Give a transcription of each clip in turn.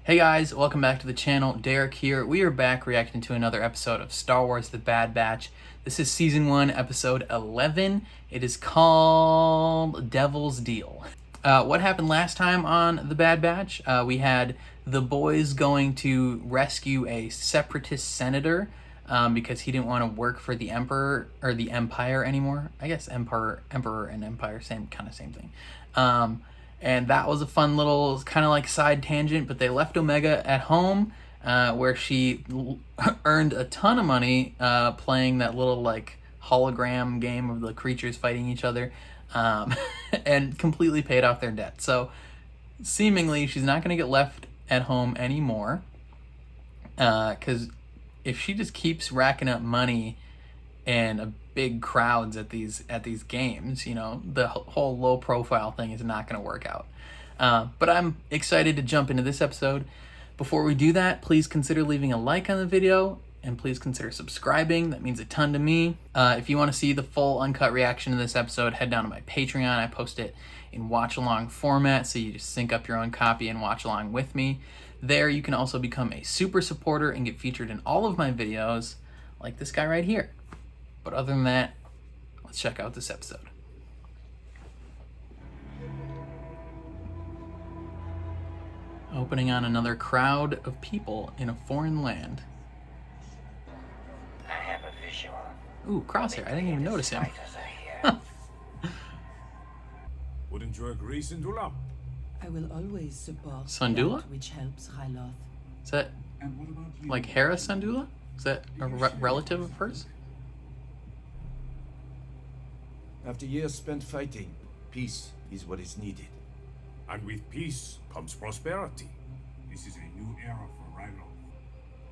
Hey guys, welcome back to the channel. Derek here. We are back reacting to another episode of Star Wars The Bad Batch. This is Season 1, Episode 11. It is called Devil's Deal. What happened last time on The Bad Batch? We had the boys going to rescue a separatist senator because he didn't want to work for the Emperor, or the Empire anymore. I guess Emperor and Empire, same thing. And that was a fun little kind of like side tangent, but they left Omega at home where she earned a ton of money playing that little like hologram game of the creatures fighting each other and completely paid off their debt. So seemingly she's not going to get left at home anymore because if she just keeps racking up money and big crowds at these games, you know, the whole low profile thing is not going to work out. But I'm excited to jump into this episode. Before we do that, please consider leaving a like on the video and please consider subscribing. That means a ton to me. If you want to see the full uncut reaction to this episode, head down to my Patreon. I post it in watch along format, so you just sync up your own copy and watch along with me. There you can also become a super supporter and get featured in all of my videos, like this guy right here. But other than that, let's check out this episode. Opening on another crowd of people in a foreign land. I have a visual. Ooh, Crosshair. I didn't even notice him. Wouldn't you agree, Syndulla? I will always support Syndulla? that which helps Ryloth. Is that like Hera Syndulla? Is that a relative of hers? After years spent fighting, peace is what is needed. And with peace comes prosperity. This is a new era for Rhino.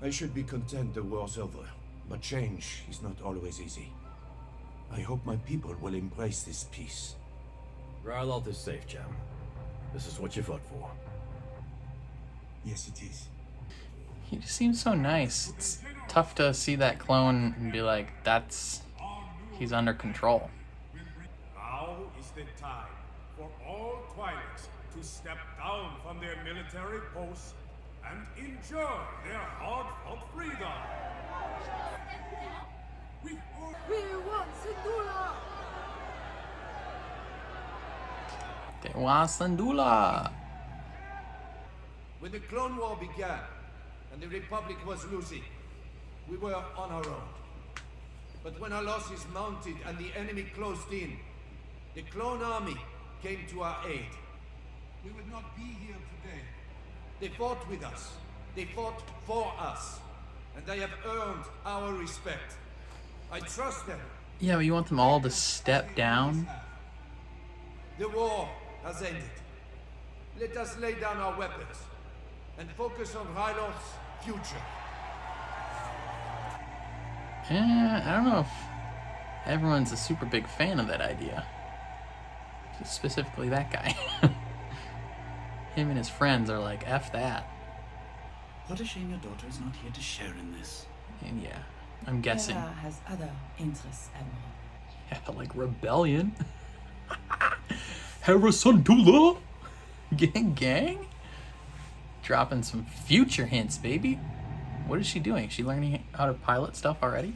I should be content the war's over, but change is not always easy. I hope my people will embrace this peace. Ryloth is safe, Jam. This is what you fought for. Yes, it is. He just seems so nice. It's tough to see that clone and be like, he's under control. Now is the time for all Twi'leks to step down from their military posts and enjoy their hard-fought freedom. We want Syndulla! They want Syndulla. When the Clone War began, and the Republic was losing, we were on our own. But when our losses mounted and the enemy closed in, the clone army came to our aid. We would not be here today. They fought with us. They fought for us. And they have earned our respect. I trust them. Yeah, but you want them all to step down? The war has ended. Let us lay down our weapons and focus on Ryloth's future. I don't know if everyone's a super big fan of that idea. Specifically that guy. Him and his friends are like, F that. What a shame your daughter is not here to share in this. And yeah, I'm guessing. Hera has other interests, Admiral. Yeah, like rebellion. Hera Syndulla? Gang? Dropping some future hints, baby. What is she doing? Is she learning how to pilot stuff already?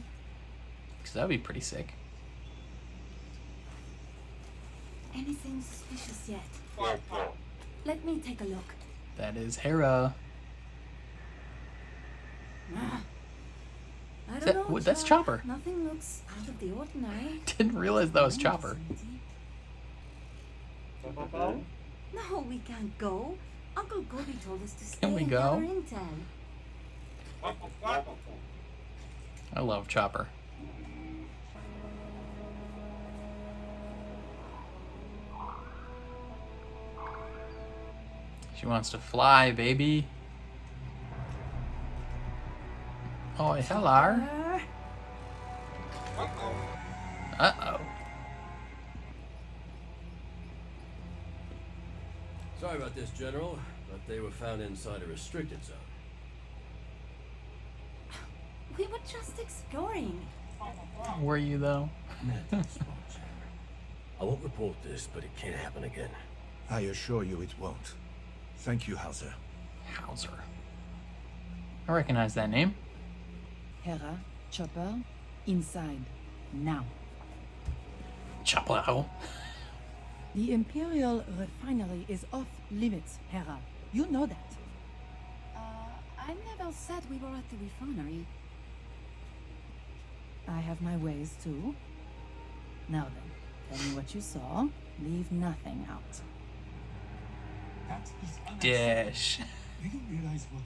Because that would be pretty sick. Anything suspicious yet? Let me take a look. That is Hera. I don't know. That's Chopper. Nothing looks out of the ordinary. Didn't realize that was Chopper. No, we can't go. Uncle Gobi told us to stay Can we and go? gather intel. I love Chopper. She wants to fly, baby. Oh, hello. Uh-oh. Sorry about this, General, but they were found inside a restricted zone. We were just exploring. Were you, though? I won't report this, but it can't happen again. I assure you it won't. Thank you, Hauser. Hauser. I recognize that name. Hera, Chopper, inside. Now. Chopper. The Imperial refinery is off limits, Hera. You know that. I never said we were at the refinery. I have my ways too. Now then, tell me what you saw. Leave nothing out. That is Dish. Do you realize what?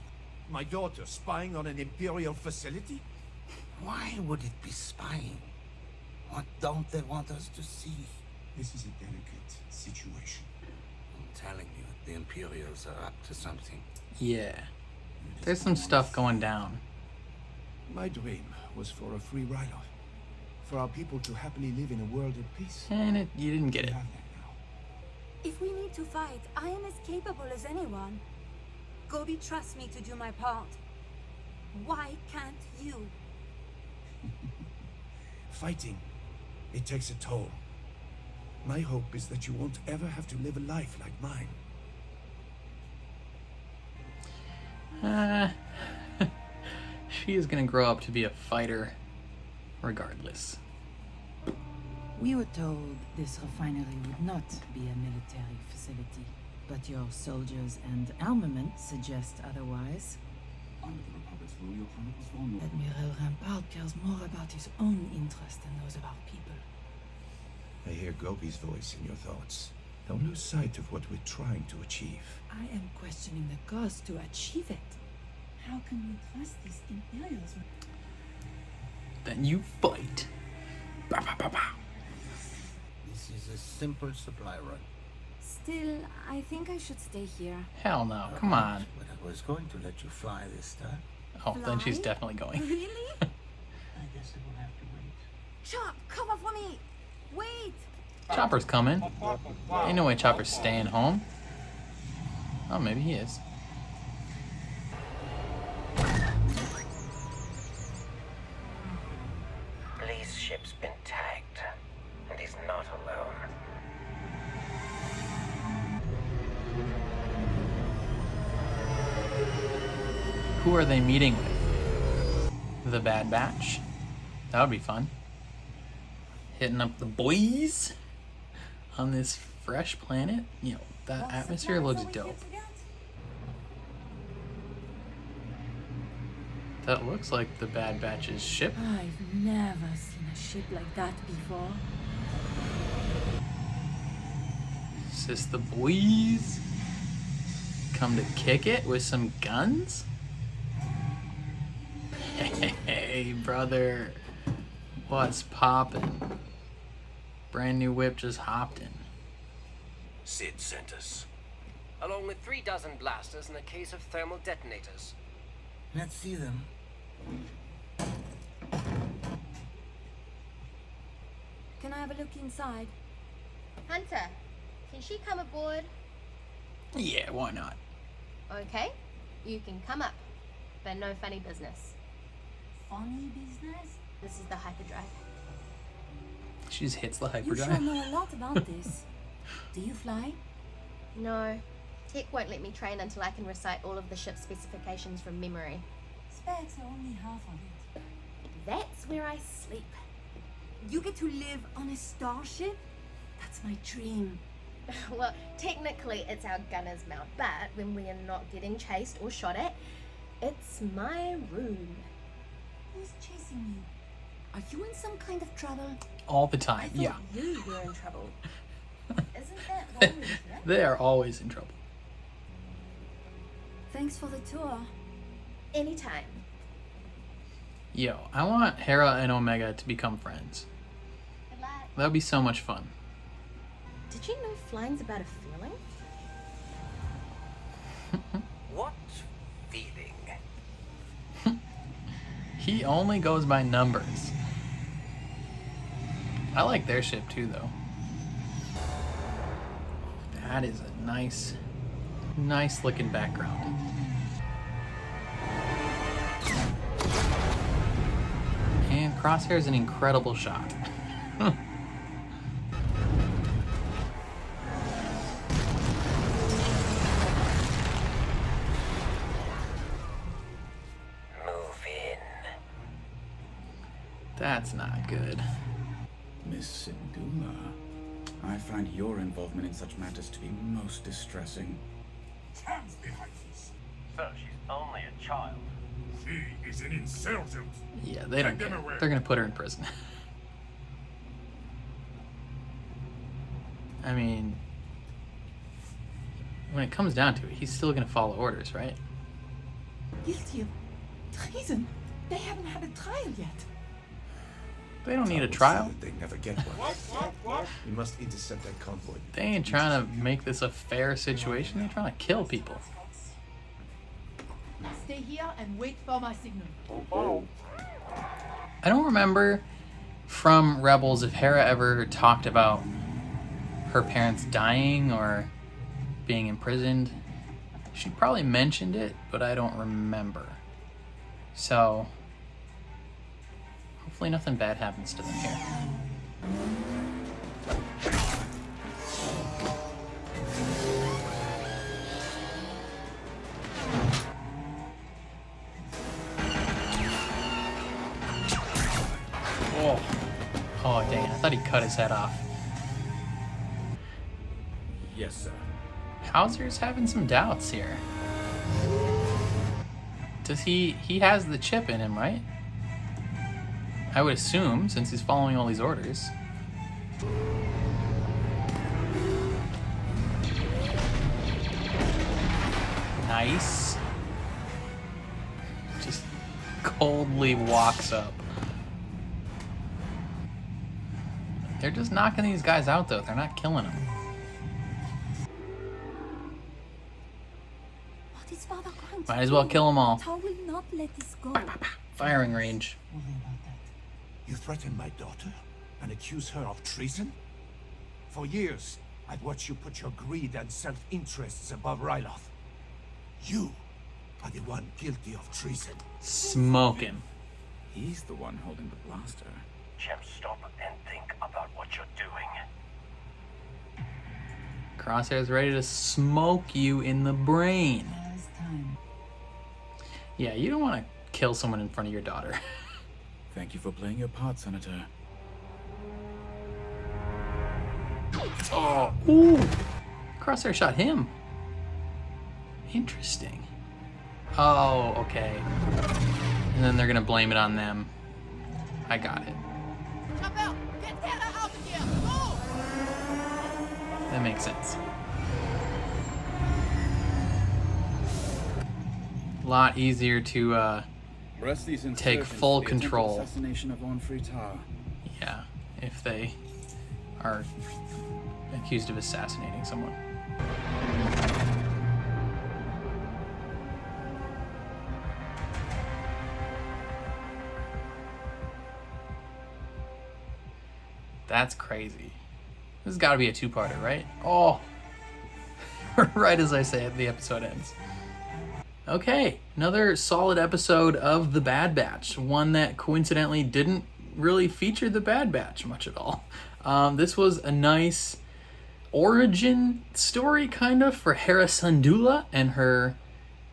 My daughter spying on an Imperial facility? Why would it be spying? What don't they want us to see? This is a delicate situation. I'm telling you, the Imperials are up to something. Yeah. There's some stuff going down. My dream was for a free ride-off. For our people to happily live in a world at peace. And you didn't get We it. have that now. If we need to fight, I am as capable as anyone. Gobi trusts me to do my part. Why can't you? Fighting, it takes a toll. My hope is that you won't ever have to live a life like mine. She is gonna grow up to be a fighter regardless. We were told this refinery would not be a military facility, but your soldiers and armament suggest otherwise. Under the Republic's rule, your chronicles fall north. Admiral Rampart cares more about his own interests than those of our people. I hear Gobi's voice in your thoughts. Don't lose sight of what we're trying to achieve. I am questioning the cost to achieve it. How can we trust these Imperials? Then you fight. Bow, bow, bow, bow. This is a simple supply run. Still, I think I should stay here. Hell no, come on. But I was going to let you fly this time. Oh, then she's Fly? definitely going. Really? I guess it will have to wait. Chop, cover for me! Wait! Chopper's coming. Ain't no way Chopper's staying home. Oh, maybe he is. Lee's ship's been tagged, and he's not alone. Who are they meeting with? The Bad Batch. That would be fun. Hitting up the boys on this fresh planet. You know, that atmosphere looks dope. That looks like the Bad Batch's ship. I've never seen a ship like that before. Is this the boys? Come to kick it with some guns? Hey, brother. What's poppin'? Brand new whip just hopped in. Sid sent us. Along with 3 dozen blasters and a case of thermal detonators. Let's see them. Can I have a look inside? Hunter, can she come aboard? Yeah, why not? Okay, you can come up, but no funny business. Funny business? This is the hyperdrive. She just hits the You hyperdrive. sure know a lot about this. Do you fly? No, Tech won't let me train until I can recite all of the ship's specifications from memory. Specs are only half of it. That's where I sleep. You get to live on a starship? That's my dream. Well, technically it's our gunner's mount, but when we are not getting chased or shot at, it's my room. Who's chasing you? Are you in some kind of trouble? All the I time, thought yeah. you were in trouble. Isn't that always it? They are always in trouble. Thanks for the tour. Anytime. Yo, I want Hera and Omega to become friends. Good luck. That would be so much fun. Did you know flying's about a feeling? What feeling? He only goes by numbers. I like their ship too, though. That is a nice looking background. And Crosshair is an incredible shot. That's not good. Miss Syndulla, I find your involvement in such matters to be most distressing. Hands behind this. Sir, she's only a child. She is an insurgent. Yeah, they don't Take them care. away. They're gonna put her in prison. I mean, when it comes down to it, he's still gonna follow orders, right? Guilty of treason? They haven't had a trial yet. They don't need a trial. They never get one. We must intercept that convoy. They ain't trying to make this a fair situation. They're trying to kill people. Stay here and wait for my signal. I don't remember from Rebels if Hera ever talked about her parents dying or being imprisoned. She probably mentioned it, but I don't remember. So, hopefully nothing bad happens to them here. Oh, oh dang, I thought he cut his head off. Yes, sir. Hauser's having some doubts here. Does he has the chip in him, right? I would assume, since he's following all these orders. Nice. Just coldly walks up. They're just knocking these guys out, though. They're not killing them. What is Father going to Might as well do? kill them all. Tau will not let this go. Firing range. Worry about that. You threaten my daughter and accuse her of treason? For years, I've watched you put your greed and self-interests above Ryloth. You are the one guilty of treason. Smoke him. He's the one holding the blaster. Jem, stop and think about what you're doing. Crosshair's ready to smoke you in the brain. Now's time. Yeah, you don't want to kill someone in front of your daughter. Thank you for playing your part, Senator. Oh, ooh. Crosshair shot him. Interesting. Oh, okay. And then they're gonna blame it on them. I got it. That makes sense. A lot easier to take full control. Assassination of Von Fritar. Yeah, if they are accused of assassinating someone. That's crazy. This has got to be a two-parter, right? Oh, right as I say it, the episode ends. Okay, another solid episode of The Bad Batch. One that coincidentally didn't really feature The Bad Batch much at all. This was a nice origin story, kind of, for Hera Syndulla and her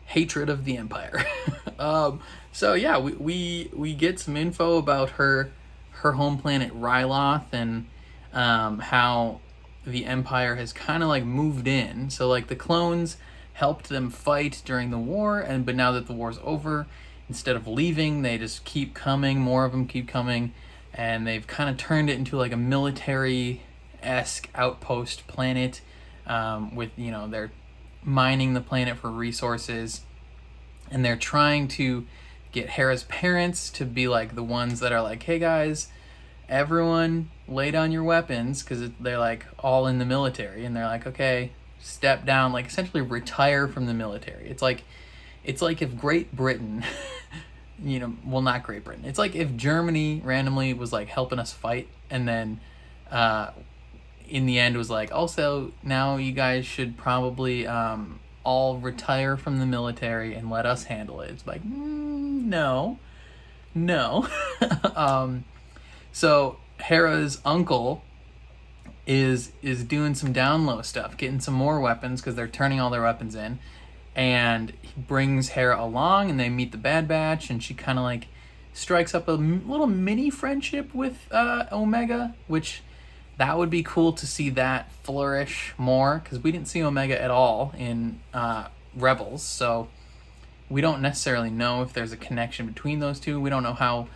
hatred of the Empire. So yeah, we get some info about her home planet Ryloth and how the Empire has kind of like moved in. So like the clones helped them fight during the war, but now that the war's over, instead of leaving, they just keep coming. More of them keep coming, and they've kind of turned it into like a military-esque outpost planet. With, you know, they're mining the planet for resources, and they're trying to get Hera's parents to be like the ones that are like, hey guys, everyone lay down your weapons, because they're like all in the military, and they're like, okay, step down, like essentially retire from the military. It's like if Great Britain you know, well, not Great Britain, it's like if Germany randomly was like helping us fight, and then in the end was like, also now you guys should probably all retire from the military and let us handle it. It's like, no. So Hera's uncle is doing some down low stuff, getting some more weapons because they're turning all their weapons in, and he brings Hera along, and they meet the Bad Batch, and she kind of like strikes up a little mini friendship with Omega, which that would be cool to see that flourish more, because we didn't see Omega at all in Rebels, so we don't necessarily know if there's a connection between those two. We don't know how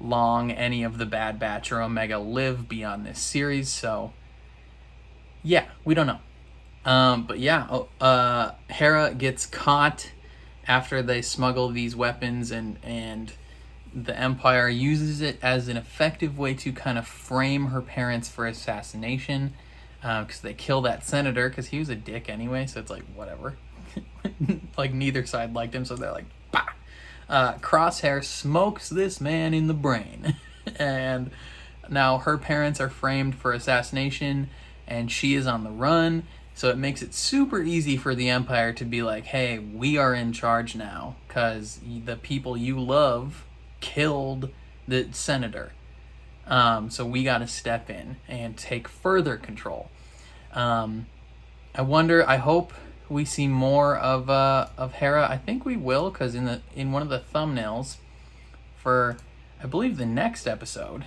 long any of the Bad Batch or Omega live beyond this series, so yeah, we don't know. But yeah, Hera gets caught after they smuggle these weapons, and the Empire uses it as an effective way to kind of frame her parents for assassination, because they kill that senator because he was a dick anyway, so it's like, whatever. Like, neither side liked him, so they're like, bah! Crosshair smokes this man in the brain. And now her parents are framed for assassination, and she is on the run, so it makes it super easy for the Empire to be like, hey, we are in charge now, because the people you love killed the senator. So we got to step in and take further control. I hope we see more of Hera. I think we will, because in one of the thumbnails for, I believe, the next episode,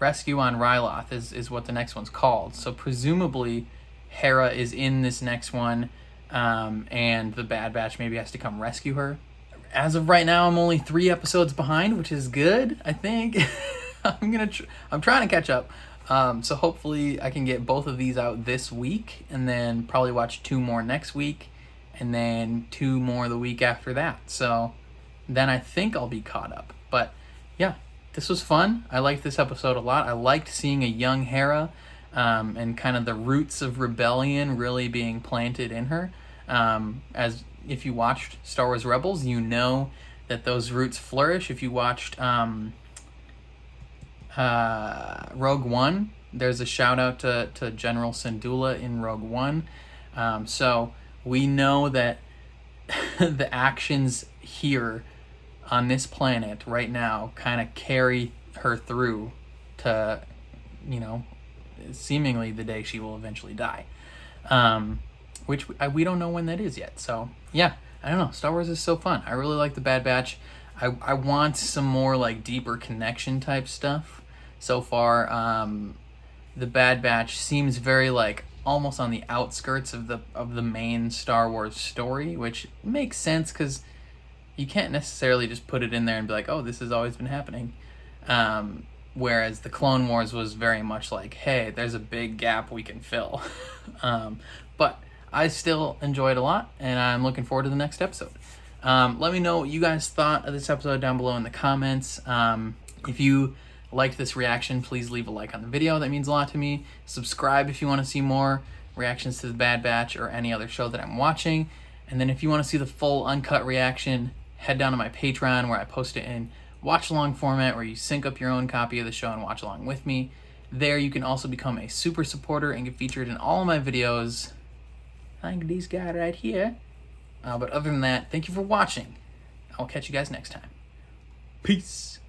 Rescue on Ryloth is what the next one's called. So presumably Hera is in this next one, and the Bad Batch maybe has to come rescue her. As of right now, I'm only 3 episodes behind, which is good, I think. I'm trying to catch up. So hopefully I can get both of these out this week, and then probably watch 2 more next week, and then 2 more the week after that. So then I think I'll be caught up. But yeah, this was fun. I liked this episode a lot. I liked seeing a young Hera, and kind of the roots of rebellion really being planted in her. As if you watched Star Wars Rebels, you know that those roots flourish. If you watched Rogue One, there's a shout out to General Syndulla in Rogue One. So we know that the actions here on this planet right now kind of carry her through to, seemingly the day she will eventually die. Which we don't know when that is yet. So yeah, I don't know. Star Wars is so fun. I really like the Bad Batch. I want some more like deeper connection type stuff. So far, the Bad Batch seems very like almost on the outskirts of the main Star Wars story, which makes sense because you can't necessarily just put it in there and be like, oh, this has always been happening. Whereas the Clone Wars was very much like, hey, there's a big gap we can fill. But I still enjoyed a lot, and I'm looking forward to the next episode. Let me know what you guys thought of this episode down below in the comments. If you liked this reaction, please leave a like on the video. That means a lot to me. Subscribe if you want to see more reactions to the Bad Batch or any other show that I'm watching. And then if you want to see the full uncut reaction, head down to my Patreon, where I post it in watch-along format, where you sync up your own copy of the show and watch along with me. There you can also become a super supporter and get featured in all of my videos, like this guy right here. But other than that, thank you for watching. I'll catch you guys next time. Peace.